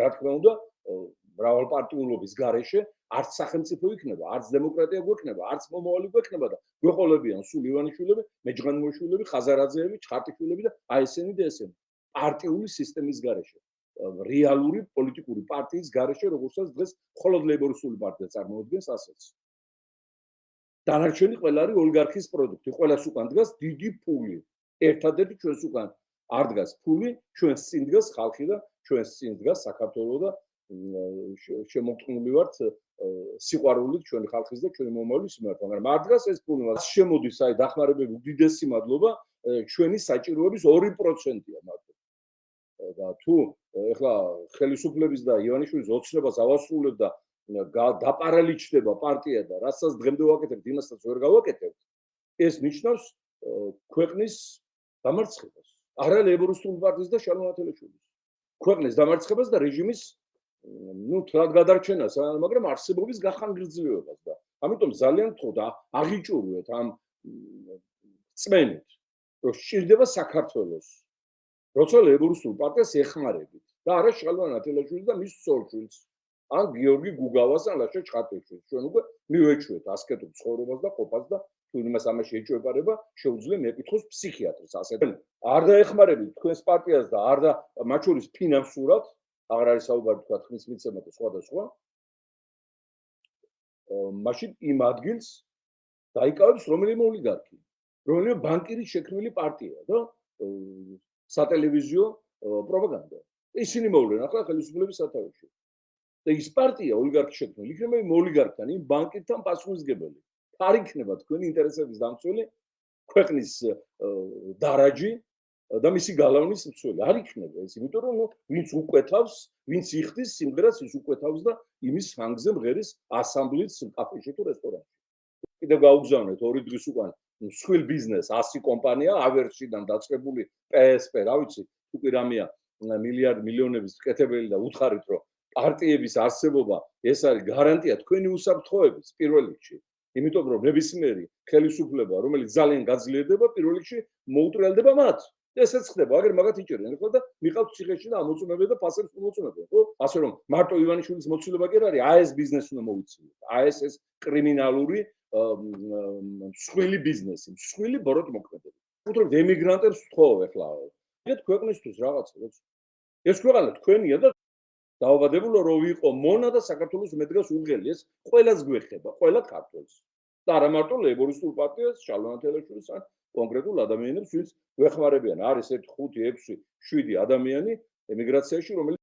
რა თქმა უნდა, მრავალპარტიულობის გარეშე არც სახელმწიფო იქნება, არც დემოკრატია გვექნება, არც მომავალი გვექნება და გვეყოლებიან სულ ივანიშვილები, მეჯღანმოშვილები, ხაზარაძეები, ჩხარტიშვილები და აი ესენი და ესენი. პარტიული სისტემის გარეშე. რეალური პოლიტიკური პარტიის გარეშე, როგორცაც დღეს მხოლოდ ლეიბორისტული პარტია წარმოადგენს ასეც. დანარჩენი ყველა არის ოლიგარქის პროდუქტი, ყველას უკან დგას დიდი ფული. ერთადერთი ჩვენს უკან არ დგას ფული, ჩვენს წინ დგას ხალხი და ჩვენს წინ დგას საქართველო და შემოწყნული ვართ სიყვარულით ჩვენი ხალხის და ჩვენი მომავლის მიმართ, მაგრამ არ დგას ეს ფული, მას შემოდის აი დახმარებები უდიდესი მადლობა ჩვენი საჭიროების 2%-ია მარტო. და თუ ეხლა ხელისუფლების და ივანიშვილის ოცნებას ავასრულებ და დაპარალიჩდება პარტია და რასაც დღემდე ვაკეთებთ, იმასაც ვერ გავაკეთებთ, ეს ნიშნავს ქვეყნის დამარცხებას. არა ლეიბორისტული პარტიის და შალვა ათელაშვილის. ქვეყნის დამარცხებას და რეჟიმის თლად გადარჩენას, მაგრამ არსებობის გახანგრძლივებას და ამიტომ ძალიან გთხოვთ აღიჭურვეთ ამ წმენით, რომ სჭირდება საქართველოს როცა ლეიბორისტულ პარტიას ეხმარებით და არა შალვა ათელაშვილის და მის ცოლ-შვილს, ან გიორგი გუგავას ან ლაშა ჩხარტიშვილს. ჩვენ უკვე მივეჩვეთ ასკეტურ ცხოვრებას და ყოფას და თუ იმას ამაში ეჭვებარება, შეუძლია მეკითხოს ფსიქიატრს. ასე არ დაეხმარებით თქვენს პარტიას და არ და მათ შორის ფინანსურად, აღარ არის საუბარი თქვა ხმის მიცემა და სხვა და სხვა. მაშინ იმ ადგილს დაიკავებს რომელიმე ოლიგარქი, რომელიმე ბანკირის შექმნილი პარტია და სატელევიზიო პროპაგანდა. ისინი მოვლენ ახლა ხელისუფლების სათავეში. და ის პარტია ოლიგარქი შექმნილი იქნება იმ ოლიგარქთან, იმ ბანკირთან პასუხისმგებელი. არ იქნება თქვენი ინტერესების დამცველი, ქვეყნის დარაჯი და მისი გალავნის მცველი. არ იქნება ეს, იმიტომ რომ ვინც უკვეთავს, ვინც იხდის სიმღერას, ის უკვეთავს და იმის ჰანგზე მღერის ასამბლეის კაფეში თუ რესტორანში. კიდევ გაუგზავნეთ 2 დღის უკან მსხვილ ბიზნეს 100 კომპანია ავერსიდან დაწყებული PSP, რა ვიცი, თუ კი რამეა მილიონების კეთებელი და უთხარით რომ პარტიების არსებობა ეს არის გარანტია თქვენი უსაფრთხოების პირველ რიგში. იმიტომ რომ ნებისმიერი ხელისუფლება, რომელიც ძალიან გაძლიერდება, პირველ რიგში მოუტრიალდება მათ. ესეც ხდება, აგერ მაგათ იჭერენ ხო და მიყავთ ციხეში და ამოწმებენ და ფასებს მოწმებენ, ხო? ასე რომ მარტო ივანიშვილის მოცილება კი არ არის, აი ეს ბიზნესი უნდა მოვიცილოთ. აი ეს კრიმინალური მსხვილი ბიზნესი, მსხვილი ბოროტ მოქმედება. უბრალოდ ემიგრანტებს ვთხოვ ეხლა. ეგეთ ქვეყნისთვის რაღაცა, როცა ეს ქვეყანა თქვენია და დაავადებულო რო ვიყო მონა და საქართველოს მედგას უღელი, ეს ყველას გვეხება, ყველა ქართველს. და არა მარტო ლეიბორისტულ პარტიას, შალვა ათელაშვილის ან კონკრეტულ ადამიანებს, ვინც გვეხმარებიან. არის 1 5 6 7 ადამიანი ემიგრაციაში, რომელიც